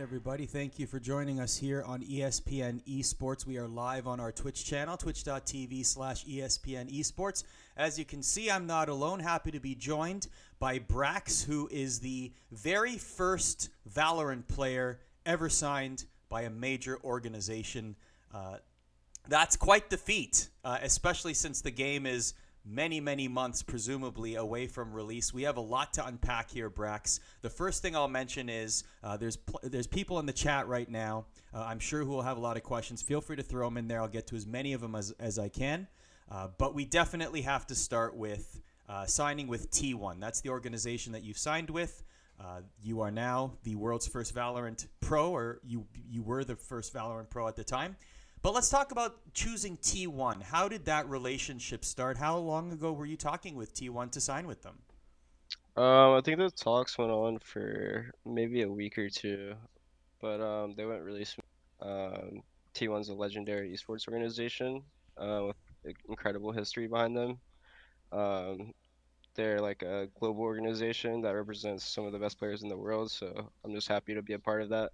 everybody. Thank you for joining us here on ESPN ESports. We are live on our Twitch channel, twitch.tv/ESPN ESports. As you can see, I'm not alone. Happy to be joined by Brax, who is the very first Valorant player ever signed by a major organization. That's quite the feat, especially since the game is many months, presumably, away from release. We have a lot to unpack here, Brax. The first thing I'll mention is there's people in the chat right now. I'm sure who will have a lot of questions. Feel free to throw them in there. I'll get to as many of them as I can. But we definitely have to start with signing with T1. That's the organization that you've signed with. You are now the world's first Valorant pro, or you were the first Valorant pro at the time. But let's talk about choosing T1. How did that relationship start? How long ago were you talking with T1 to sign with them? I think the talks went on for maybe a week or two, but they went really smooth. T1's a legendary esports organization with incredible history behind them. Um, they're like a global organization that represents some of the best players in the world, so I'm just happy to be a part of that.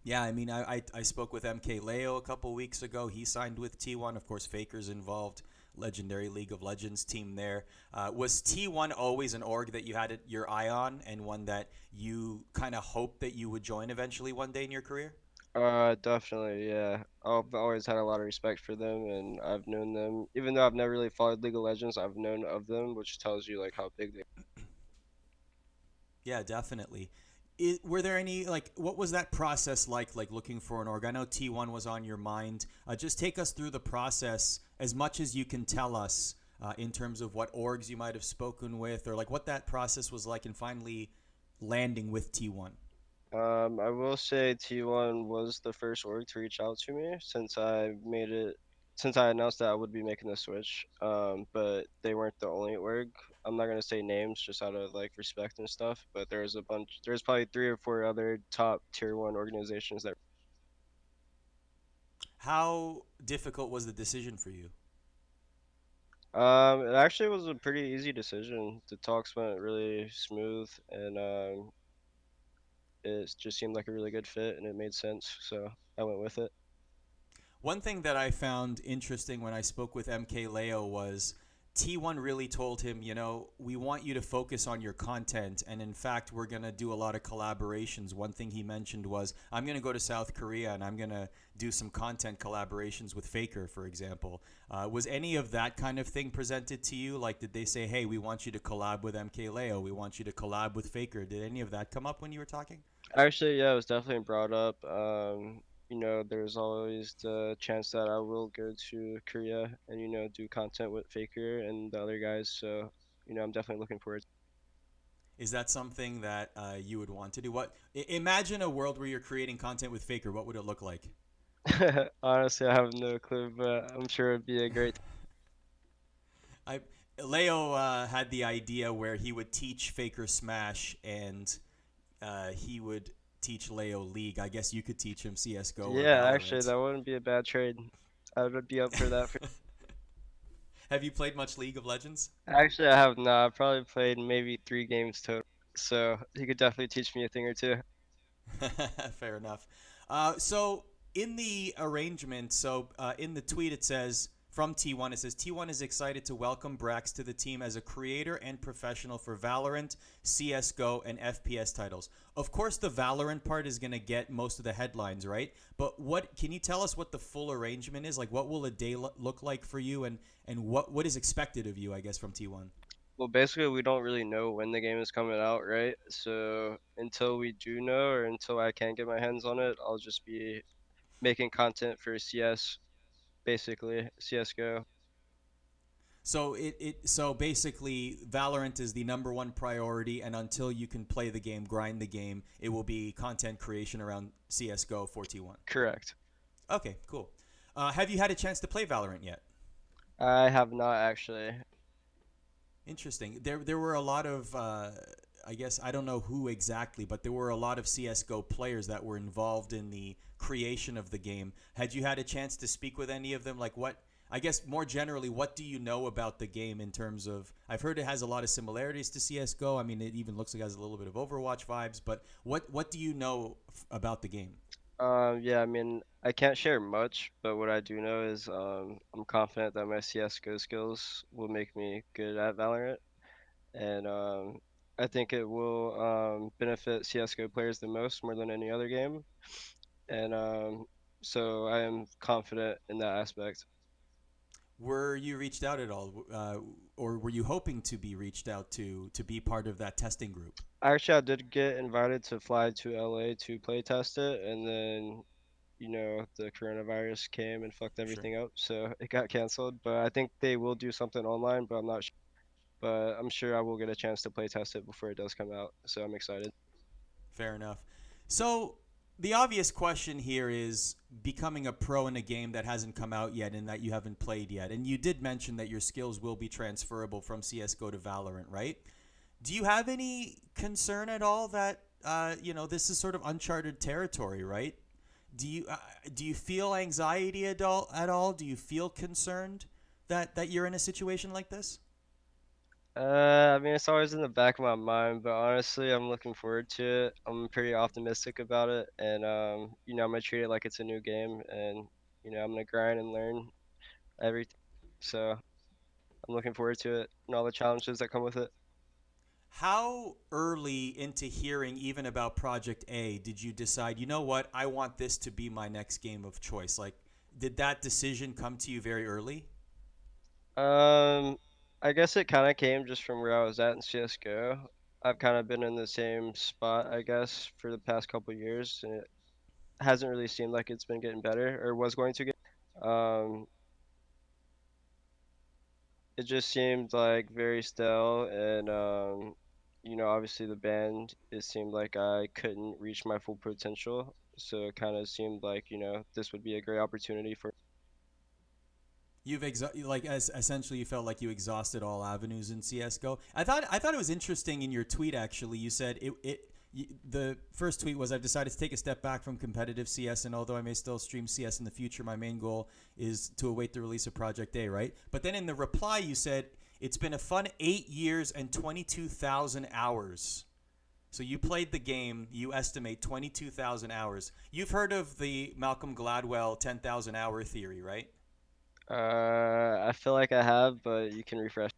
Yeah, I mean, I spoke with MK Leo a couple weeks ago. He signed with T1. Of course, Faker's involved. Legendary League of Legends team there. Was T1 always an org that you had your eye on and one that you kind of hoped that you would join eventually one day in your career? Definitely, yeah. I've always had a lot of respect for them, and I've known them. Even though I've never really followed League of Legends, I've known of them, which tells you like how big they. Yeah, definitely. Were there any, what was that process like looking for an org? I know T1 was on your mind. Just take us through the process as much as you can tell us in terms of what orgs you might have spoken with, or like what that process was like in finally landing with T1. I will say T1 was the first org to reach out to me since I announced that I would be making the switch. But they weren't the only org. I'm not gonna say names just out of like respect and stuff, but there's probably three or four other top tier one organizations that. How difficult was the decision for you? It actually was a pretty easy decision. The talks went really smooth, and it just seemed like a really good fit, and it made sense, so I went with it. One thing that I found interesting when I spoke with MK Leo was T1 really told him, we want you to focus on your content. And in fact, we're going to do a lot of collaborations. One thing he mentioned was, I'm going to go to South Korea and I'm going to do some content collaborations with Faker, for example. Was any of that kind of thing presented to you? Like, did they say, hey, we want you to collab with MK Leo. We want you to collab with Faker. Did any of that come up when you were talking? Actually, yeah, it was definitely brought up. There's always the chance that I will go to Korea and, do content with Faker and the other guys. So, I'm definitely looking forward. Is that something that you would want to do? Imagine a world where you're creating content with Faker. What would it look like? Honestly, I have no clue, but I'm sure it'd be a great. I Leo had the idea where he would teach Faker Smash and he would teach Leo League. I guess you could teach him CS:GO or Yeah, actually, Valorant. that wouldn't be a bad trade. I would be up for that. Have you played much League of Legends? Actually, I have not. I've probably played maybe 3 games total. So he could definitely teach me a thing or two. Fair enough. So in the arrangement, in the tweet it says from T1, it says T1 is excited to welcome Brax to the team as a creator and professional for Valorant, CS:GO, and FPS titles. Of course, the Valorant part is going to get most of the headlines, right? But what can you tell us what the full arrangement is? Like, what will a day look like for you, and what is expected of you, I guess, from T1? Well, basically, we don't really know when the game is coming out, right? So until we do know, or until I can get my hands on it, I'll just be making content for CS, basically CS:GO. So basically Valorant is the number one priority, and until you can play the game, grind the game, it will be content creation around CS:GO 4T1. Correct. Okay, cool. Have you had a chance to play Valorant yet? I have not actually. Interesting. There were a lot of I guess I don't know who exactly, but there were a lot of CS:GO players that were involved in the creation of the game. Had you had a chance to speak with any of them? Like what I guess more generally, what do you know about the game in terms of? I've heard it has a lot of similarities to CS:GO. I mean, it even looks like it has a little bit of Overwatch vibes. But what do you know about the game? Yeah, I mean, I can't share much, but what I do know is I'm confident that my CS:GO skills will make me good at Valorant, and I think it will benefit CS:GO players the most more than any other game, and so I am confident in that aspect. Were you reached out at all, or were you hoping to be reached out to be part of that testing group? Actually, I did get invited to fly to LA to play test it, and then the coronavirus came and fucked Sure. everything up, so it got canceled. But I think they will do something online, but I'm not sure. But I'm sure I will get a chance to play test it before it does come out, so I'm excited. Fair enough. So the obvious question here is becoming a pro in a game that hasn't come out yet and that you haven't played yet. And you did mention that your skills will be transferable from CS:GO to Valorant, right? Do you have any concern at all that this is sort of uncharted territory, right? Do you feel anxiety at all? At all? Do you feel concerned that you're in a situation like this? I mean, it's always in the back of my mind, but honestly, I'm looking forward to it. I'm pretty optimistic about it, and I'm gonna treat it like it's a new game, and I'm gonna grind and learn everything. So I'm looking forward to it and all the challenges that come with it. How early into hearing even about Project A did you decide, you know what, I want this to be my next game of choice? Like, did that decision come to you very early? Um, I guess it kind of came just from where I was at in CS:GO. I've kind of been in the same spot, I guess, for the past couple years, and it hasn't really seemed like it's been getting better or was going to get. Um, it just seemed like very stale, and obviously the band, it seemed like I couldn't reach my full potential. So it kind of seemed like, this would be a great opportunity for. Like as essentially you felt like you exhausted all avenues in CS:GO. I thought it was interesting in your tweet actually. You said the first tweet was, I've decided to take a step back from competitive CS, and although I may still stream CS in the future, my main goal is to await the release of Project A, right? But then in the reply you said it's been a fun 8 years and 22,000 hours. So you played the game, you estimate 22,000 hours. You've heard of the Malcolm Gladwell 10,000 hour theory, right? I feel like I have, but you can refresh.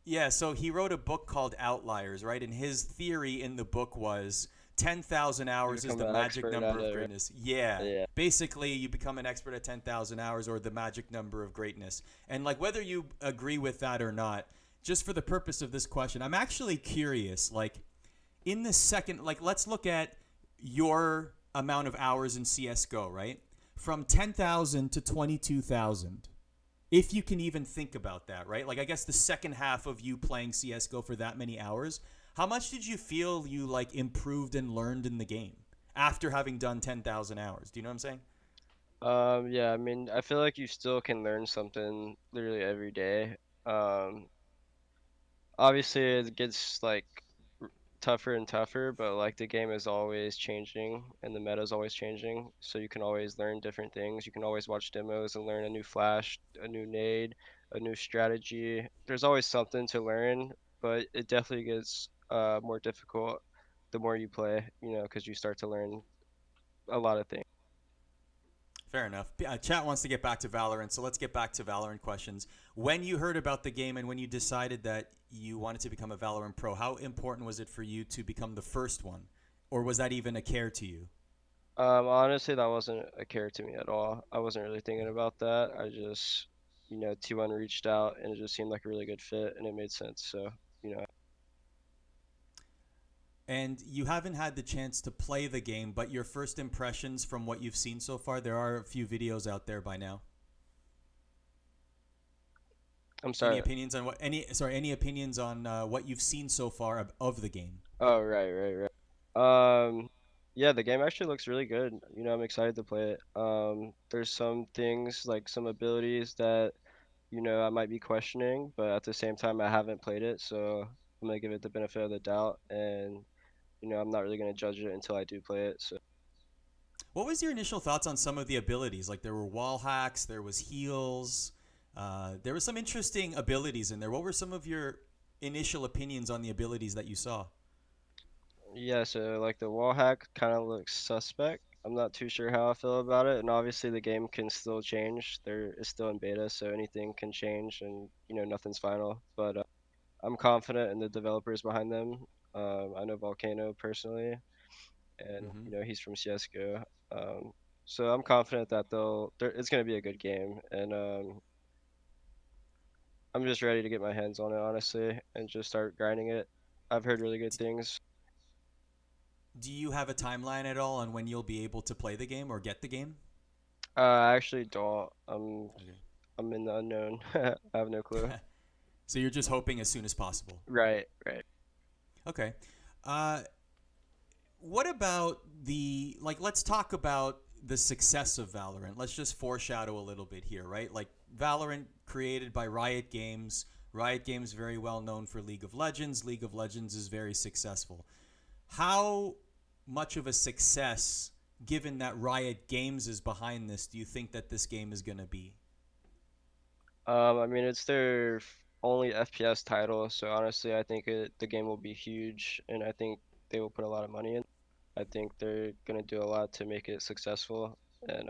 Yeah, so he wrote a book called Outliers, right? And his theory in the book was 10,000 You hours is become the an magic expert at number of it, right? greatness. Yeah. Yeah. Basically, you become an expert at 10,000 hours or the magic number of greatness. And like whether you agree with that or not, just for the purpose of this question, I'm actually curious, like in the second, like let's look at your amount of hours in CS:GO, right? From 10,000 to 22,000, if you can even think about that, right? Like I guess the second half of you playing CS:GO for that many hours, how much did you feel you like improved and learned in the game after having done 10,000 hours? Do you know what I'm saying? Yeah, I mean, I feel like you still can learn something literally every day. Um, Obviously it gets like tougher and tougher, but like the game is always changing and the meta is always changing, so you can always learn different things. You can always watch demos and learn a new flash, a new nade, a new strategy. There's always something to learn, but it definitely gets more difficult the more you play, because you start to learn a lot of things. Fair enough. Chat wants to get back to Valorant, so let's get back to Valorant questions. When you heard about the game and when you decided that you wanted to become a Valorant pro, how important was it for you to become the first one? Or was that even a care to you? Honestly, that wasn't a care to me at all. I wasn't really thinking about that. I just, T1 reached out and it just seemed like a really good fit and it made sense. So, you know, And you haven't had the chance to play the game, but your first impressions from what you've seen so far, there are a few videos out there by now. I'm Any sorry. opinions on any opinions on what you've seen so far of the game? Oh, right, right, right. Yeah, the game actually looks really good. I'm excited to play it. There's some things like some abilities that, I might be questioning, but at the same time, I haven't played it, so I'm gonna give it the benefit of the doubt, and I'm not really gonna judge it until I do play it. So. What was your initial thoughts on some of the abilities? Like there were wall hacks, there was heals. There were some interesting abilities in there. What were some of your initial opinions on the abilities that you saw? Yeah, so like the wall hack kind of looks suspect. I'm not too sure how I feel about it, and obviously the game can still change. There is still in beta, so anything can change, and nothing's final. But I'm confident in the developers behind them. I know Volcano personally, and Hmm. he's from CS:GO. So I'm confident that it's gonna be a good game, and I'm just ready to get my hands on it, honestly, and just start grinding it. I've heard really good D- things. do you have a timeline at all on when you'll be able to play the game or get the game? I actually don't. Okay. I'm in the unknown. I have no clue. So you're just hoping as soon as possible. Right, right. Okay. Uh, what about the like? Let's talk about the success of Valorant. Let's just foreshadow a little bit here, right? Like Valorant, created by Riot Games. Riot Games very well known for League of Legends. League of Legends is very successful. How much of a success, given that Riot Games is behind this, do you think that this game is going to be? I mean, it's their only FPS title, so honestly, I think the game will be huge, and I think they will put a lot of money in. I think they're gonna do a lot to make it successful, and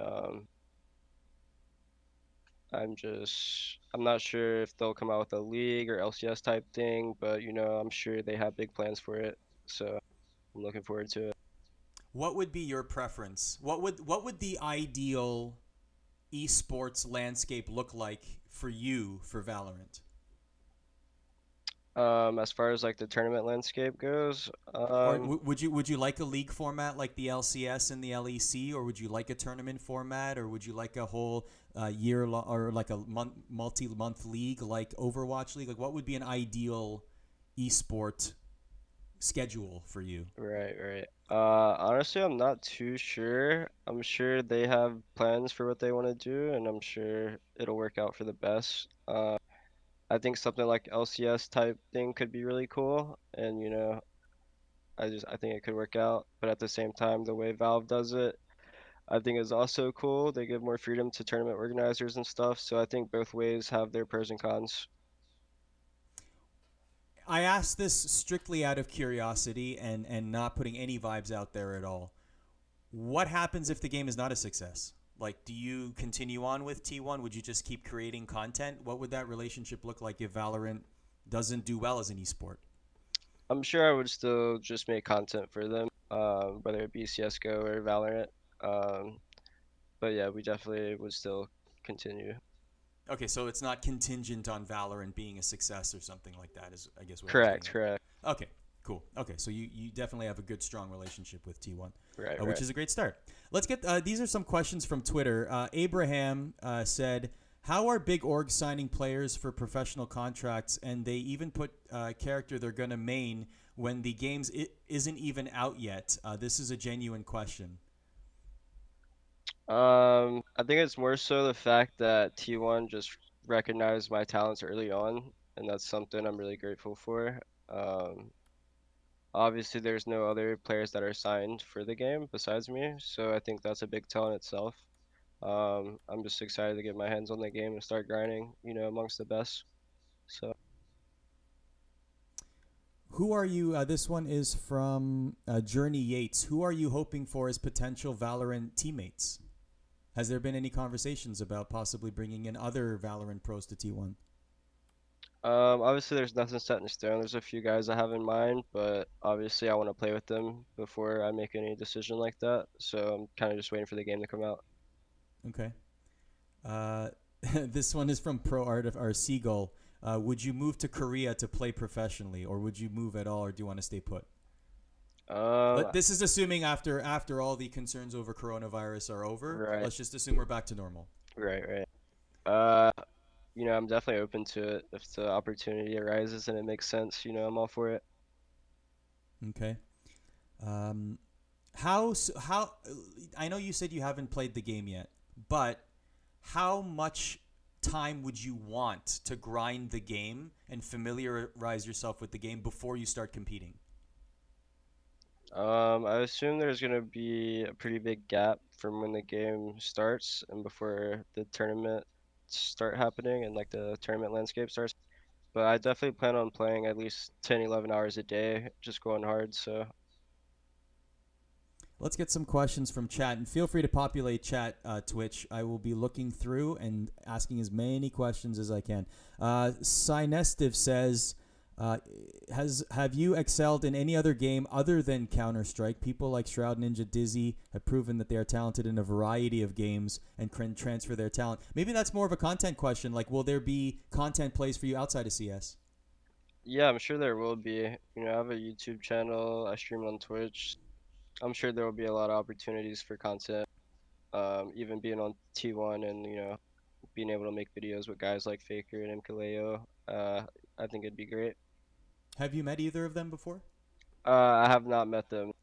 I'm not sure if they'll come out with a league or LCS type thing, but I'm sure they have big plans for it, so I'm looking forward to it. What would be your preference? What would the ideal esports landscape look like for you for Valorant? As far as like the tournament landscape goes, Or would you like a league format like the LCS and the LEC, or would you like a tournament format, or would you like a whole or like a multi-month league like Overwatch League? Like, what would be an ideal esport schedule for you? right, right. Honestly, I'm not too sure. I'm sure they have plans for what they want to do, and I'm sure it'll work out for the best. I think something like LCS type thing could be really cool, and I think it could work out. But at the same time, the way Valve does it, I think is also cool. They give more freedom to tournament organizers and stuff, so I think both ways have their pros and cons. I asked this strictly out of curiosity and not putting any vibes out there at all. What happens if the game is not a success? Like, do you continue on with T1? Would you just keep creating content? What would that relationship look like if Valorant doesn't do well as an esport? I'm sure I would still just make content for them, whether it be CS:GO or Valorant. Um, but yeah, we definitely would still continue. Okay, so it's not contingent on Valorant being a success or something like that, is I guess what I'm getting Correct, at. correct. Okay, cool. Okay, so you definitely have a good, strong relationship with T1, Right, which right. is a great start. Let's get these are some questions from Twitter. Abraham said, how are big orgs signing players for professional contracts, and they even put character they're going to main when the games isn't even out yet? This is a genuine question. I think it's more so the fact that T1 just recognized my talents early on, and that's something I'm really grateful for. Um, Obviously, there's no other players that are signed for the game besides me, so I think that's a big tell in itself. I'm just excited to get my hands on the game and start grinding, amongst the best. So, Who are you? This one is from Journey Yates. Who are you hoping for as potential Valorant teammates? Has there been any conversations about possibly bringing in other Valorant pros to T1? obviously, there's nothing set in stone. There's a few guys I have in mind, but obviously, I want to play with them before I make any decision like that. So, I'm kind of just waiting for the game to come out. Okay. Uh, this one is from Pro Art of our Seagull. Would you move to Korea to play professionally, or would you move at all, or do you want to stay put? Um, This is assuming after all the concerns over coronavirus are over. right, Let's just assume we're back to normal. right, right. Uh, I'm definitely open to it if the opportunity arises and it makes sense. I'm all for it. Okay. Um, how? I know you said you haven't played the game yet, but how much time would you want to grind the game and familiarize yourself with the game before you start competing? I assume there's gonna be a pretty big gap from when the game starts and before the tournament start happening and like the tournament landscape starts. But I definitely plan on playing at least 10, 11 hours a day, just going hard. So Let's get some questions from chat, and feel free to populate chat, Twitch. I will be looking through and asking as many questions as I can. Synestive says, have you excelled in any other game other than Counter Strike? People like Shroud Ninja Dizzy have proven that they are talented in a variety of games and can transfer their talent. Maybe that's more of a content question. Like, will there be content plays for you outside of CS? yeah, I'm sure there will be. You know, I have a YouTube channel. I stream on Twitch. I'm sure there will be a lot of opportunities for content. Even being on T1 and being able to make videos with guys like Faker and MKLeo. I think it'd be great. Have you met either of them before? I have not met them.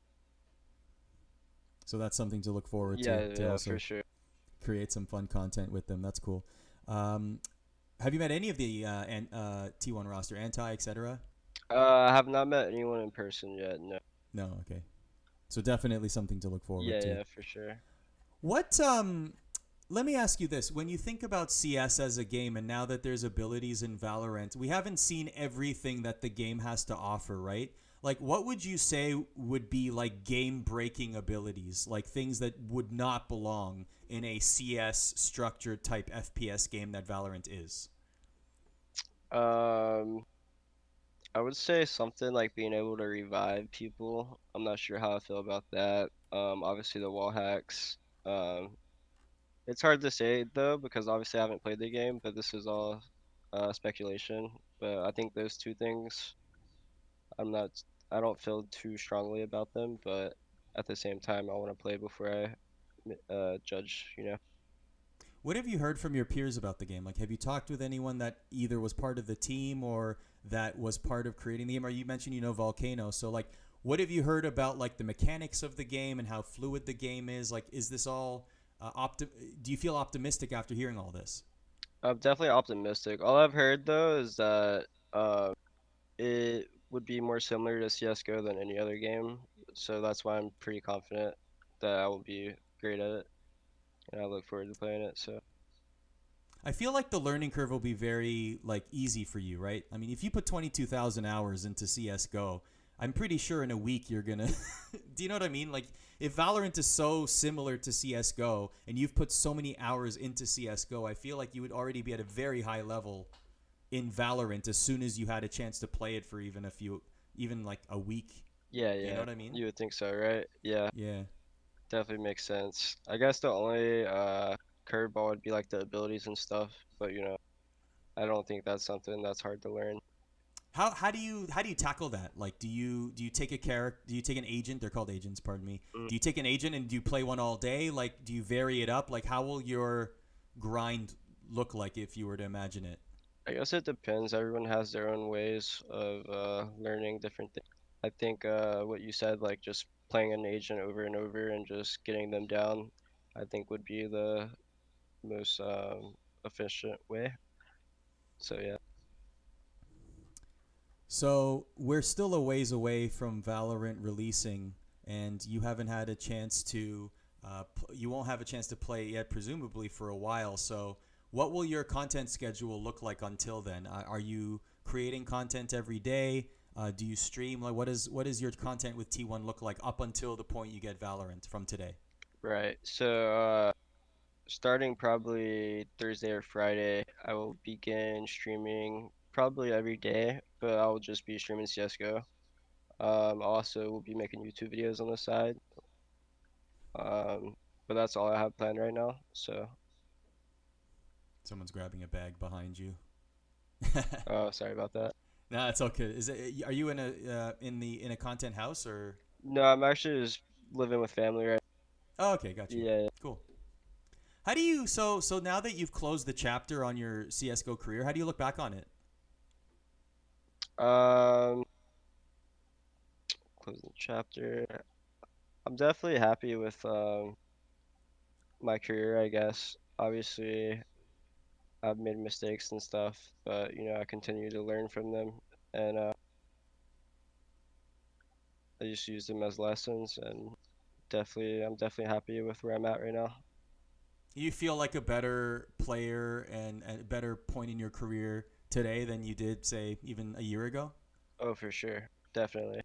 So that's something to look forward Yeah, to yeah, for also sure. create some fun content with them. That's cool. Um, have you met any of the T1 roster, Anti, etc.? I have not met anyone in person yet. No. No, okay. So definitely something to look forward Yeah, to. yeah, for sure. What let me ask you this. When you think about CS as a game and now that there's abilities in Valorant, we haven't seen everything that the game has to offer, right? Like what would you say would be like game-breaking abilities, like things that would not belong in a CS structured type FPS game that Valorant is? Um, I would say something like being able to revive people. I'm not sure how I feel about that. Obviously the wall hacks. Um, it's hard to say though because obviously I haven't played the game, but this is all speculation. But I think those two things, I'm not, I don't feel too strongly about them, but at the same time, I want to play before I judge. What have you heard from your peers about the game? Like, have you talked with anyone that either was part of the team or that was part of creating the game? Or you mentioned you know Volcano, so like, what have you heard about like the mechanics of the game and how fluid the game is? Like, is this all do you feel optimistic after hearing all this? I'm definitely optimistic. All I've heard though is that it would be more similar to CS:GO than any other game, so that's why I'm pretty confident that I will be great at it, and I look forward to playing it. So I feel like the learning curve will be very like easy for you, right? I mean, if you put 22,000 hours into CS:GO, I'm pretty sure in a week you're going to do you know what I mean? Like if Valorant is so similar to CS:GO and you've put so many hours into CS:GO, I feel like you would already be at a very high level in Valorant as soon as you had a chance to play it for even like a week. yeah, You know yeah, what I mean? you would think so, right? Yeah, Yeah. definitely makes sense. I guess the only curveball would be like the abilities and stuff, but I don't think that's something that's hard to learn. How do you tackle that? Like, do you take a character? Do you take an agent? They're called agents. Pardon me. Mm. Do you take an agent and do you play one all day? Like, do you vary it up? Like, how will your grind look like if you were to imagine it? I guess it depends. Everyone has their own ways of learning different things. I think what you said, like just playing an agent over and over and just getting them down, I think would be the most efficient way. So yeah, So we're still a ways away from Valorant releasing, and you haven't had a chance to. You won't have a chance to play it yet, presumably for a while. So, what will your content schedule look like until then? Are you creating content every day? Do you stream? Like, what is your content with T1 look like up until the point you get Valorant from today? right. So starting probably Thursday or Friday, I will begin streaming probably every day, but I will just be streaming CS:GO. Also, will be making YouTube videos on the side. Um, but that's all I have planned right now. So, Someone's grabbing a bag behind you. oh, sorry about that. No, it's okay. Is it? Are you in a content house or? No, I'm actually just living with family right. Oh, okay, got you. Yeah. Cool. How do you so now that you've closed the chapter on your CS:GO career, how do you look back on it? Um, closing the chapter. I'm definitely happy with my career, I guess. Obviously, I've made mistakes and stuff, but I continue to learn from them, and I just use them as lessons. And I'm definitely happy with where I'm at right now. You feel like a better player and a better point in your career today than you did, say, even a year ago? Oh, for sure, definitely.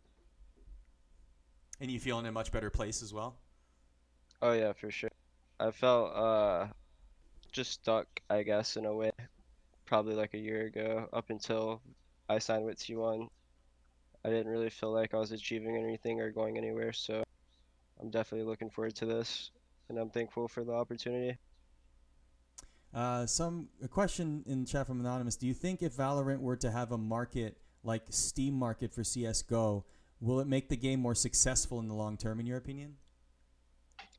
And you feel in a much better place as well? Oh yeah, for sure. I felt just stuck, I guess, in a way, probably like a year ago, up until I signed with T1. I didn't really feel like I was achieving anything or going anywhere, so I'm definitely looking forward to this, and I'm thankful for the opportunity. A question in chat from Anonymous. Do you think if Valorant were to have a market like Steam market for CS:GO, will it make the game more successful in the long term, in your opinion?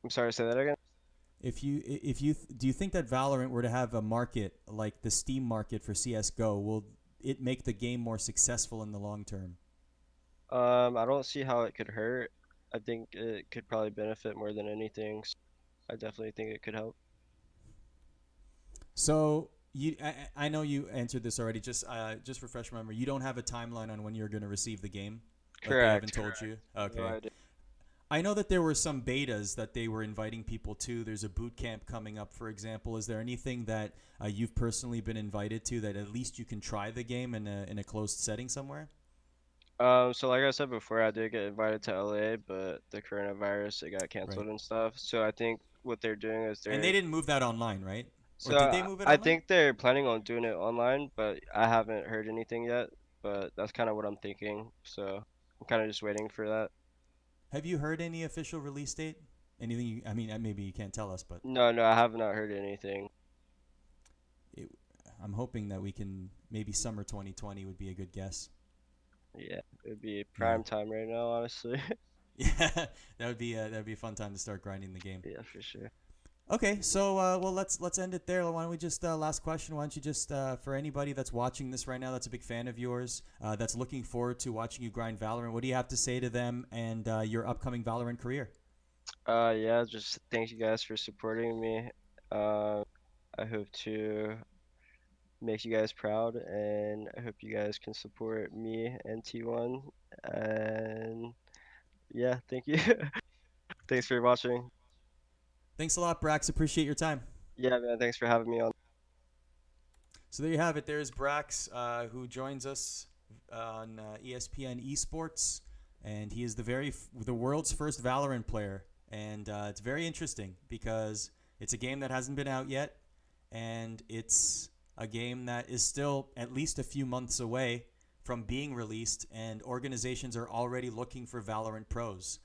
I'm sorry, say that again. Do you think that Valorant were to have a market like the Steam market for CS:GO, will it make the game more successful in the long term? I don't see how it could hurt. I think it could probably benefit more than anything. So I definitely think it could help. So I know you answered this already. Just refresh my memory. You don't have a timeline on when you're going to receive the game. Like they haven't Correct. told you. No Okay. idea. I know that there were some betas that they were inviting people to. There's a boot camp coming up, for example. Is there anything that you've personally been invited to that at least you can try the game in a closed setting somewhere? So like I said before, I did get invited to LA, but the coronavirus, it got Right. canceled and stuff. So I think what they're doing is And they didn't move that online, right? Or so did they move it I online? think they're planning on doing it online, but I haven't heard anything yet. But that's kind of what I'm thinking. So I'm kind of just waiting for that. Have you heard any official release date? Anything? I mean, maybe you can't tell us, but No, no, I have not heard anything. it, I'm hoping that we can maybe summer 2020 would be a good guess. Yeah, it would be Yeah. prime time right now, honestly. Yeah, that would be a fun time to start grinding the game. Yeah, for sure. Okay, so well, let's end it there. Why don't we just last question? Why don't you just for anybody that's watching this right now, that's a big fan of yours, that's looking forward to watching you grind Valorant. What do you have to say to them and your upcoming Valorant career? Yeah, just thank you guys for supporting me. Um, I hope to make you guys proud, and I hope you guys can support me and T1. And yeah, thank you. Thanks for watching. Thanks a lot, Brax. Appreciate your time. Yeah, man, thanks for having me on. So there you have it. There's Brax, who joins us on ESPN Esports, and he is the world's first Valorant player, and it's very interesting because it's a game that hasn't been out yet, and it's a game that is still at least a few months away from being released, and organizations are already looking for Valorant pros.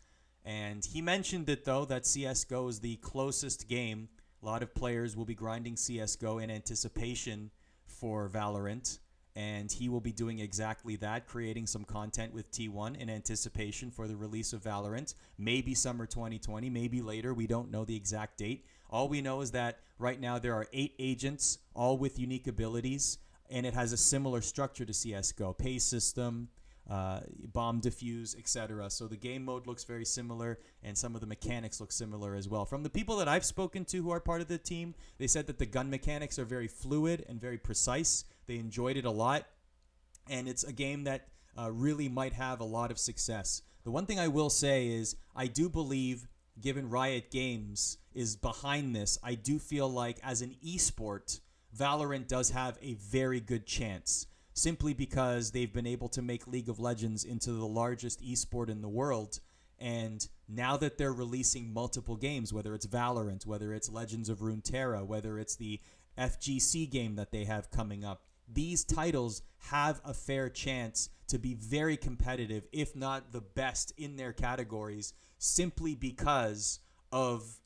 And he mentioned it though that CS:GO is the closest game. A lot of players will be grinding CS:GO in anticipation for Valorant, and he will be doing exactly that, creating some content with T1 in anticipation for the release of Valorant. Maybe summer 2020, maybe later. We don't know the exact date. All we know is that right now there are 8 agents, all with unique abilities, and it has a similar structure to CS:GO, pay system, bomb defuse, etc. So the game mode looks very similar, and some of the mechanics look similar as well. From the people that I've spoken to who are part of the team, they said that the gun mechanics are very fluid and very precise. They enjoyed it a lot, and it's a game that really might have a lot of success. The one thing I will say is I do believe, given Riot Games is behind this, I do feel like as an esport, Valorant does have a very good chance, simply because they've been able to make League of Legends into the largest esport in the world. And now that they're releasing multiple games, whether it's Valorant, whether it's Legends of Runeterra, whether it's the FGC game that they have coming up, these titles have a fair chance to be very competitive, if not the best in their categories, simply because of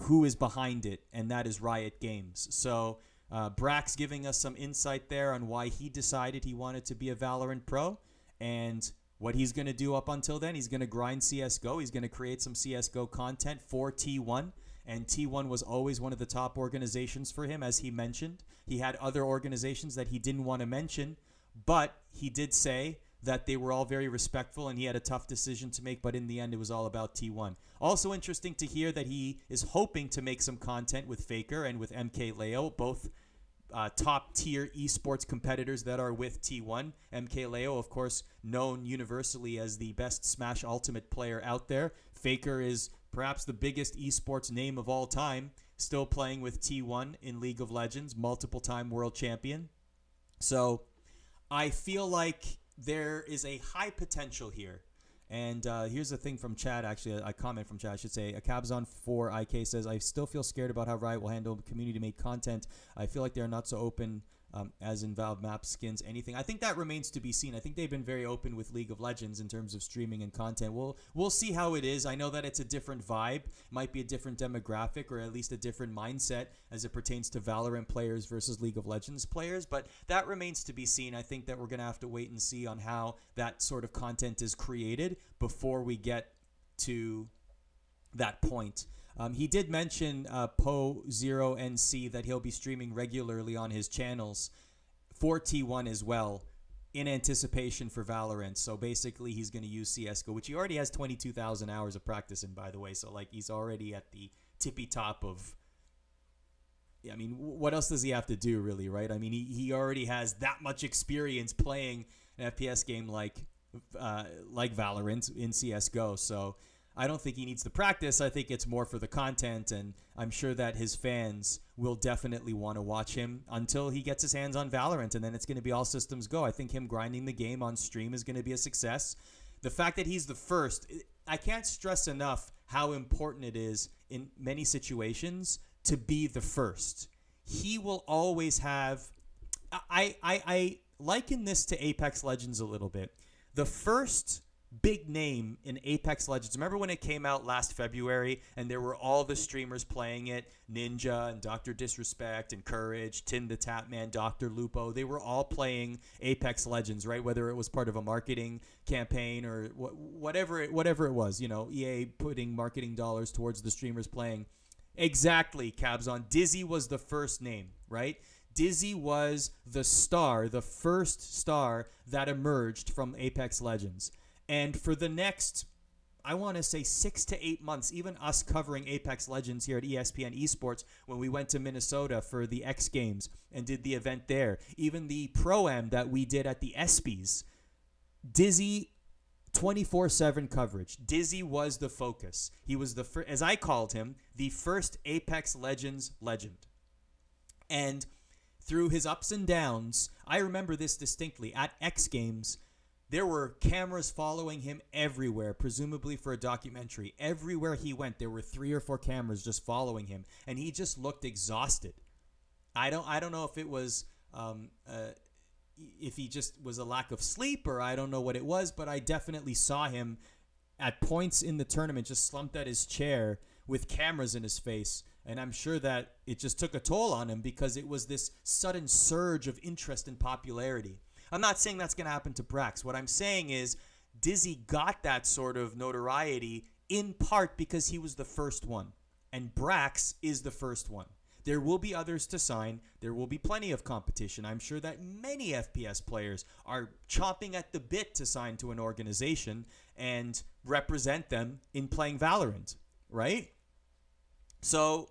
who is behind it, and that is Riot Games. So Brax giving us some insight there on why he decided he wanted to be a Valorant pro, and what he's going to do up until then. He's going to grind CSGO. He's going to create some CSGO content for T1, and T1 was always one of the top organizations for him, as he mentioned. He had other organizations that he didn't want to mention, but he did say that they were all very respectful and he had a tough decision to make, but in the end it was all about T1. Also interesting to hear that he is hoping to make some content with Faker and with MKLeo, both top tier esports competitors that are with T1. MKLeo, of course, known universally as the best Smash Ultimate player out there. Faker is perhaps the biggest esports name of all time, still playing with T1 in League of Legends, multiple-time world champion. So I feel like there is a high potential here. And here's the thing from chat, actually, a comment from chat, I should say. A Cabzon4IK says, I still feel scared about how Riot will handle community-made content. I feel like they're not so open as in Valve map skins, anything. I think that remains to be seen. I think they've been very open with League of Legends in terms of streaming and content. We'll see how it is. I know that it's a different vibe, might be a different demographic, or at least a different mindset as it pertains to Valorant players versus League of Legends players, but that remains to be seen. I think that we're going to have to wait and see on how that sort of content is created before we get to that point. He did mention Po0NC that he'll be streaming regularly on his channels for T1 as well in anticipation for Valorant. So basically he's going to use CSGO, which he already has 22,000 hours of practice in, by the way. So like he's already at the tippy top of, I mean, what else does he have to do really, right? I mean, he already has that much experience playing an FPS game like Valorant in CSGO. So I don't think he needs the practice. I think it's more for the content, and I'm sure that his fans will definitely want to watch him until he gets his hands on Valorant, and then it's going to be all systems go. I think him grinding the game on stream is going to be a success. The fact that he's the first, I can't stress enough how important it is in many situations to be the first. He will always have... I liken this to Apex Legends a little bit. The first big name in Apex Legends. Remember when it came out last February and there were all the streamers playing it? Ninja and Dr. Disrespect and Courage, Tin the Tapman, Dr. Lupo. They were all playing Apex Legends, right? Whether it was part of a marketing campaign or whatever it was, you know, EA putting marketing dollars towards the streamers playing. Exactly, Cabzon. Dizzy was the first name, right? Dizzy was the star, the first star that emerged from Apex Legends. And for the next, I want to say 6 to 8 months, even us covering Apex Legends here at ESPN ESPORTS when we went to Minnesota for the X Games and did the event there, even the Pro-Am that we did at the ESPYs, Dizzy 24/7 coverage. Dizzy was the focus. He was the first, as I called him, the first Apex Legends legend. And through his ups and downs, I remember this distinctly. At X Games, there were cameras following him everywhere, presumably for a documentary. Everywhere he went, there were 3 or 4 cameras just following him, and he just looked exhausted. I don't know if it was if he just was a lack of sleep, or I don't know what it was, but I definitely saw him at points in the tournament just slumped at his chair with cameras in his face. And I'm sure that it just took a toll on him because it was this sudden surge of interest and popularity. I'm not saying that's going to happen to Brax. What I'm saying is Dizzy got that sort of notoriety in part because he was the first one. And Brax is the first one. There will be others to sign. There will be plenty of competition. I'm sure that many FPS players are chomping at the bit to sign to an organization and represent them in playing Valorant, right? So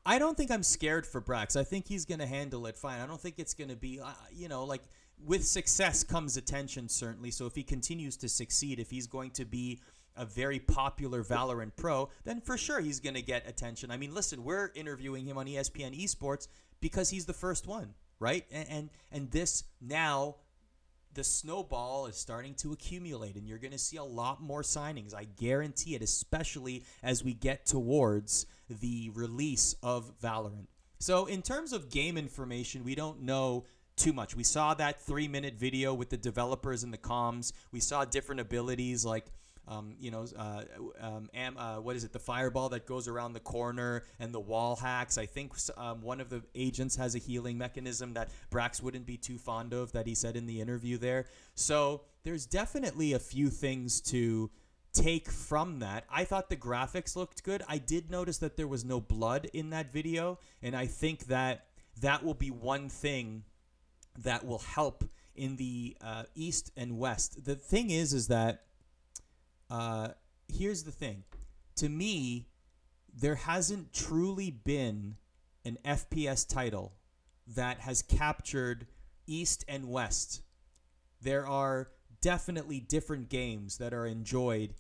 I don't think I'm scared for Brax. I think he's going to handle it fine. I don't think it's going to be, like with success comes attention, certainly. So if he continues to succeed, if he's going to be a very popular Valorant pro, then for sure he's going to get attention. I mean, listen, we're interviewing him on ESPN Esports because he's the first one, right? And this now, the snowball is starting to accumulate, and you're going to see a lot more signings. I guarantee it, especially as we get towards the release of Valorant. So in terms of game information, we don't know too much. We saw that 3-minute video with the developers and the comms. We saw different abilities like what is it? The fireball that goes around the corner and the wall hacks. I think one of the agents has a healing mechanism that Brax wouldn't be too fond of, that he said in the interview there. So there's definitely a few things to take from that. I thought the graphics looked good. I did notice that there was no blood in that video, and I think that that will be one thing that will help in the East and West. The thing is that here's the thing. To me, there hasn't truly been an FPS title that has captured East and West. There are definitely different games that are enjoyed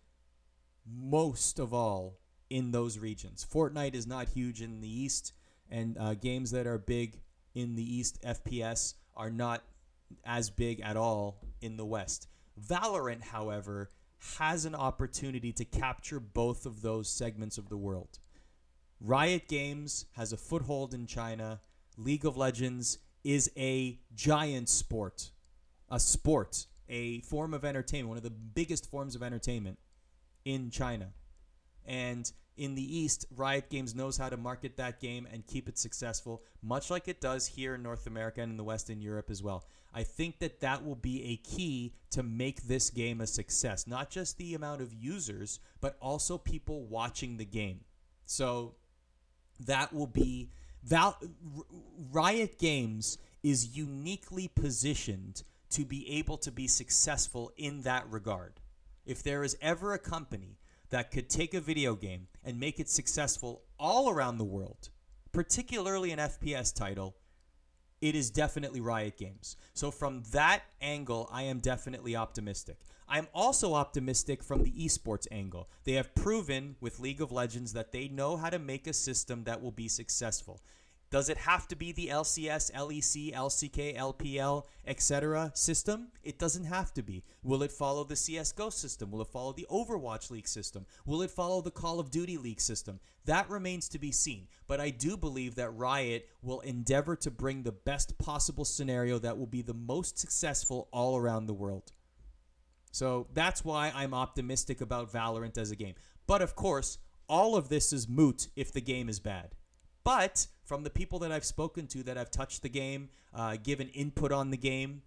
most of all in those regions. Fortnite is not huge in the East, and games that are big in the East, FPS, are not as big at all in the West. Valorant, however, has an opportunity to capture both of those segments of the world. Riot Games has a foothold in China. League of Legends is a giant sport, a form of entertainment, one of the biggest forms of entertainment in China. And in the East, Riot Games knows how to market that game and keep it successful, much like it does here in North America and in the West and Europe as well. I think that will be a key to make this game a success. Not just the amount of users, but also people watching the game. So that will be... Riot Games is uniquely positioned to be able to be successful in that regard. If there is ever a company that could take a video game and make it successful all around the world, particularly an FPS title, it is definitely Riot Games. So from that angle, I am definitely optimistic. I'm also optimistic from the esports angle. They have proven with League of Legends that they know how to make a system that will be successful. Does it have to be the LCS, LEC, LCK, LPL, etc. system? It doesn't have to be. Will it follow the CSGO system? Will it follow the Overwatch League system? Will it follow the Call of Duty League system? That remains to be seen. But I do believe that Riot will endeavor to bring the best possible scenario that will be the most successful all around the world. So that's why I'm optimistic about Valorant as a game. But of course, all of this is moot if the game is bad. But from the people that I've spoken to that have touched the game, given input on the game,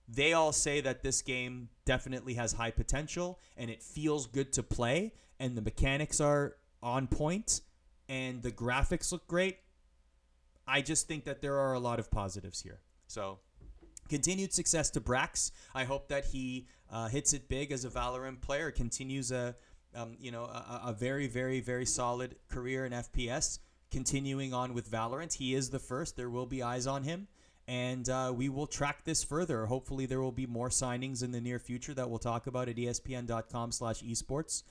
they all say that this game definitely has high potential and it feels good to play and the mechanics are on point and the graphics look great. I just think that there are a lot of positives here. So continued success to Brax. I hope that he hits it big as a Valorant player, continues a very, very, very solid career in FPS. Continuing on with Valorant, he is the first. There will be eyes on him, and we will track this further. Hopefully, there will be more signings in the near future that we'll talk about at espn.com/esports.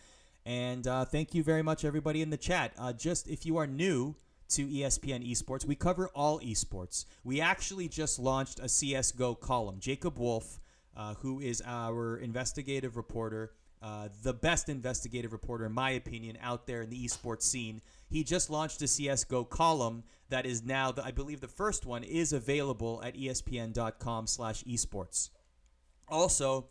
And thank you very much, everybody in the chat. Just if you are new to ESPN Esports, we cover all esports. We actually just launched a CSGO column. Jacob Wolf, who is our investigative reporter, the best investigative reporter, in my opinion, out there in the esports scene. He just launched a CSGO column that is now, I believe the first one is available at espn.com/esports. Also,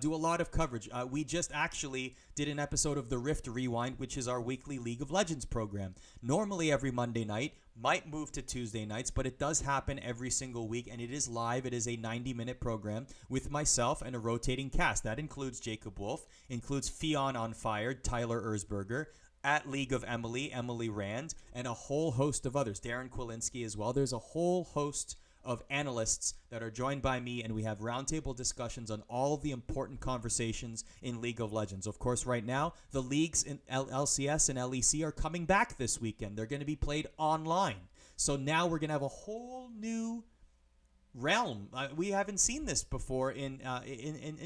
do a lot of coverage. We just actually did an episode of The Rift Rewind, which is our weekly League of Legends program. Normally every Monday night, might move to Tuesday nights, but it does happen every single week, and it is live. It is a 90-minute program with myself and a rotating cast. That includes Jacob Wolf, includes Fion on Fire, Tyler Erzberger, at League of Emily Rand, and a whole host of others. Darren Kwilinski as well. There's a whole host of analysts that are joined by me, and we have roundtable discussions on all of the important conversations in League of Legends. Of course, right now, the leagues in LCS and LEC are coming back this weekend. They're going to be played online. So now we're going to have a whole new realm. We haven't seen this before in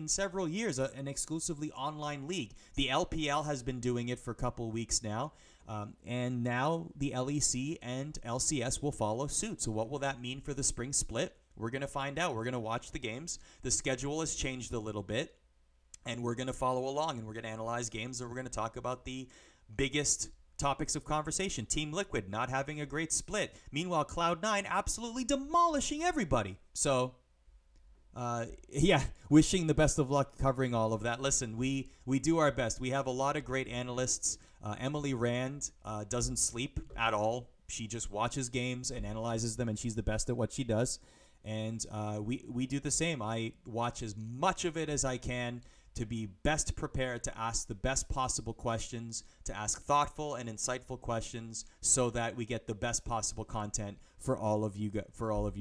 several years, an exclusively online league. The LPL has been doing it for a couple weeks now. And now the LEC and LCS will follow suit. So what will that mean for the spring split? We're going to find out. We're going to watch the games. The schedule has changed a little bit, and we're going to follow along, and we're going to analyze games, and we're going to talk about the biggest topics of conversation. Team Liquid not having a great split. Meanwhile, Cloud9 absolutely demolishing everybody. So wishing the best of luck covering all of that. Listen, we do our best. We have a lot of great analysts. Emily Rand doesn't sleep at all. She just watches games and analyzes them, and she's the best at what she does. And we do the same. I watch as much of it as I can to be best prepared to ask the best possible questions, to ask thoughtful and insightful questions so that we get the best possible content for all of you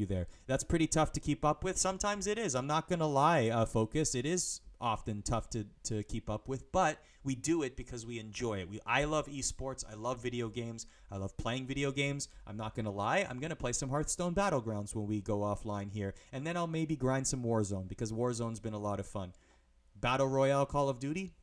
there. That's pretty tough to keep up with. Sometimes it is. I'm not going to lie, Focus. It is often tough to keep up with, but we do it because we enjoy it. I love esports. I love video games. I love playing video games. I'm not going to lie. I'm going to play some Hearthstone Battlegrounds when we go offline here, and then I'll maybe grind some Warzone because Warzone's been a lot of fun. Battle Royale Call of Duty,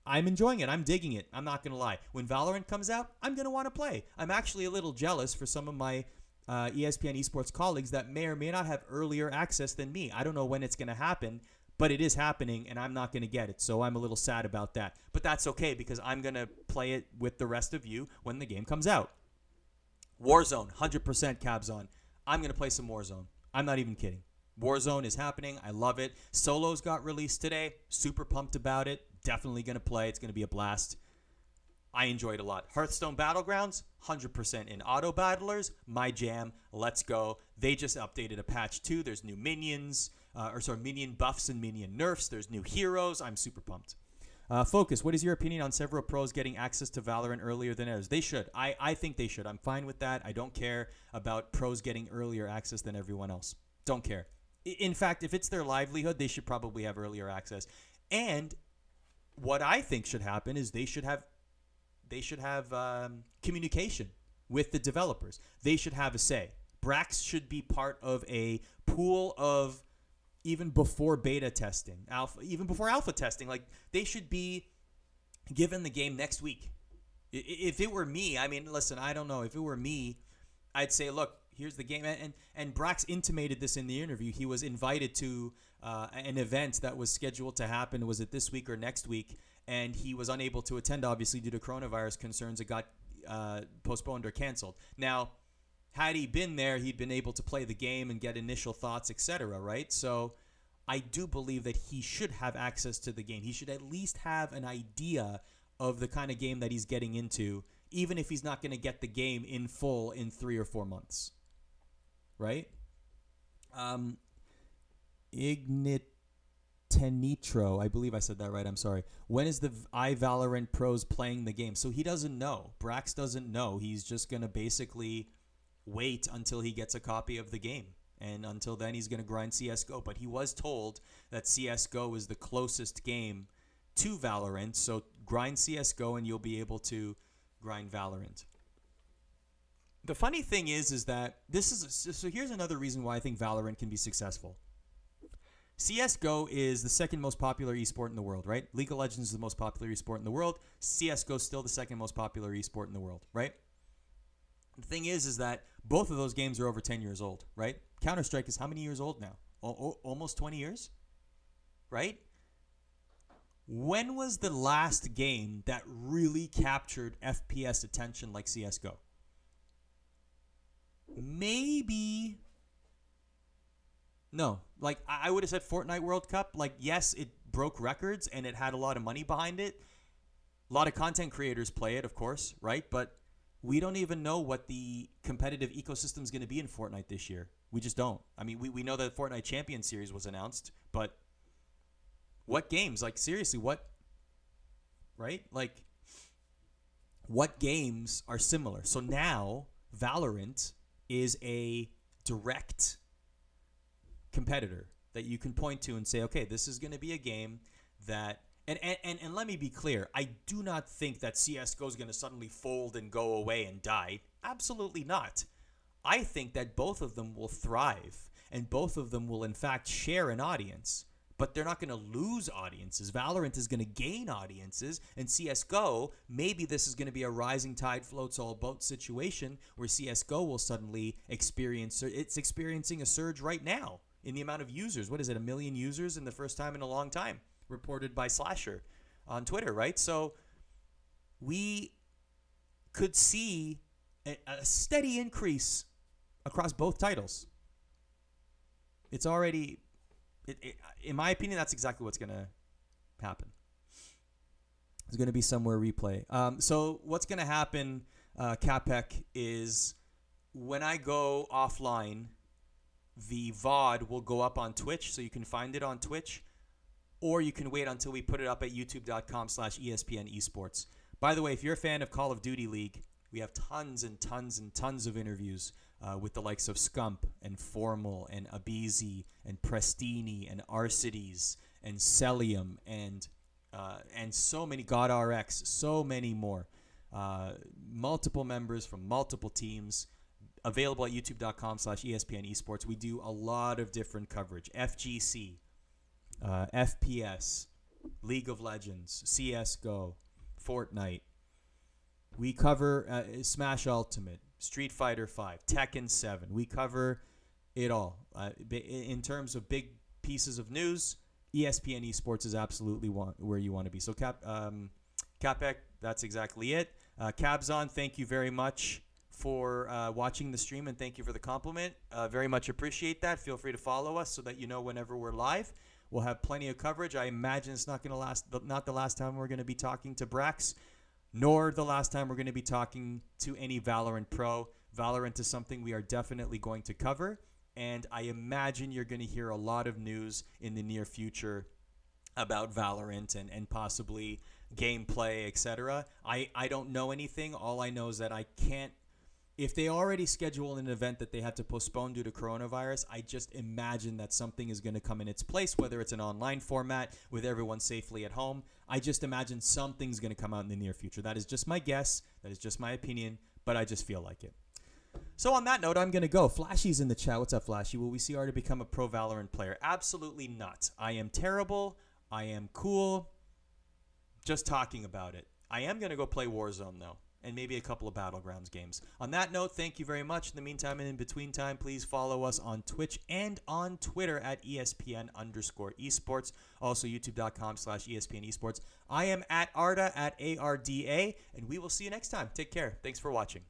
I'm enjoying it. I'm digging it. I'm not going to lie. When Valorant comes out, I'm going to want to play. I'm actually a little jealous for some of my ESPN esports colleagues that may or may not have earlier access than me. I don't know when it's going to happen, but it is happening, and I'm not going to get it. So I'm a little sad about that. But that's okay because I'm going to play it with the rest of you when the game comes out. Warzone, 100% cabs on. I'm going to play some Warzone. I'm not even kidding. Warzone is happening. I love it. Solos got released today. Super pumped about it. Definitely going to play. It's going to be a blast. I enjoyed it a lot. Hearthstone Battlegrounds, 100% in. Auto Battlers, my jam. Let's go. They just updated a patch too. There's new minions, minion buffs and minion nerfs. There's new heroes. I'm super pumped. Focus, what is your opinion on several pros getting access to Valorant earlier than others? They should. I think they should. I'm fine with that. I don't care about pros getting earlier access than everyone else. Don't care. In fact, if it's their livelihood, they should probably have earlier access. And what I think should happen is they should have communication with the developers. They should have a say. Brax should be part of a pool of, even before beta testing, even before alpha testing, like they should be given the game next week. If it were me, I mean, listen, I don't know. If it were me, I'd say, look, here's the game. And Brax intimated this in the interview. He was invited to an event that was scheduled to happen. Was it this week or next week? And he was unable to attend, obviously, due to coronavirus concerns. It got postponed or canceled. Now, had he been there, he'd been able to play the game and get initial thoughts, etc., right? So I do believe that he should have access to the game. He should at least have an idea of the kind of game that he's getting into, even if he's not going to get the game in full in 3 or 4 months, right? Ignitenitro, I believe I said that right. I'm sorry. When is the iValorant pros playing the game? So he doesn't know. Brax doesn't know. He's just going to basically wait until he gets a copy of the game. And until then, he's going to grind CSGO. But he was told that CSGO is the closest game to Valorant. So grind CSGO and you'll be able to grind Valorant. The funny thing is that so here's another reason why I think Valorant can be successful. CSGO is the second most popular esport in the world, right? League of Legends is the most popular esport in the world. CSGO is still the second most popular esport in the world, right? The thing is that both of those games are over 10 years old, right? Counter-Strike is how many years old now? Almost 20 years, right? When was the last game that really captured FPS attention like CSGO? Maybe... No, like I would have said Fortnite World Cup. Like, yes, it broke records and it had a lot of money behind it. A lot of content creators play it, of course, right? But we don't even know what the competitive ecosystem is going to be in Fortnite this year. We just don't. I mean, we know that Fortnite Champion Series was announced, but what games? Like, seriously, what? Right? Like, what games are similar? So now Valorant is a direct competitor that you can point to and say, okay, this is going to be a game that, and let me be clear, I do not think that CSGO is going to suddenly fold and go away and die. Absolutely not. I think that both of them will thrive and both of them will in fact share an audience, but they're not going to lose audiences. Valorant is going to gain audiences, and CSGO, maybe this is going to be a rising tide floats all boats situation where CSGO will suddenly it's experiencing a surge right now in the amount of users. What is it, 1 million users in the first time in a long time, reported by Slasher on Twitter, right? So we could see a steady increase across both titles. It's already, in my opinion, that's exactly what's going to happen. There's going to be somewhere replay. So what's going to happen, Capec, is when I go offline, the VOD will go up on Twitch, so you can find it on Twitch, or you can wait until we put it up at youtube.com/ESPN eSports. By the way, if you're a fan of Call of Duty League, we have tons and tons and tons of interviews with the likes of Scump and Formal and Abizi and Prestini and Arcides and Celium and so many, GodRx, so many more. Multiple members from multiple teams. Available at youtube.com/ESPN eSports. We do a lot of different coverage. FGC, FPS, League of Legends, CS:GO, Fortnite. We cover Smash Ultimate, Street Fighter 5, Tekken 7. We cover it all. In terms of big pieces of news, ESPN Esports is absolutely where you want to be. So Capek, that's exactly it. Cabzon, thank you very much for watching the stream, and thank you for the compliment. Very much appreciate that. Feel free to follow us so that you know whenever we're live. We'll have plenty of coverage. I imagine it's not the last time we're going to be talking to Brax, nor the last time we're going to be talking to any Valorant pro. Valorant is something we are definitely going to cover, and I imagine you're going to hear a lot of news in the near future about Valorant and possibly gameplay, etc. I don't know anything. All I know is that I can't. If they already schedule an event that they had to postpone due to coronavirus, I just imagine that something is going to come in its place, whether it's an online format with everyone safely at home. I just imagine something's going to come out in the near future. That is just my guess. That is just my opinion, but I just feel like it. So on that note, I'm going to go. Flashy's in the chat. What's up, Flashy? Will we see R to become a pro Valorant player? Absolutely not. I am terrible. I am cool. Just talking about it. I am going to go play Warzone, though, and maybe a couple of Battlegrounds games. On that note, thank you very much. In the meantime and in between time, please follow us on Twitch and on Twitter at ESPN_esports. Also, youtube.com/ESPN esports. I am at Arda, at ARDA, and we will see you next time. Take care. Thanks for watching.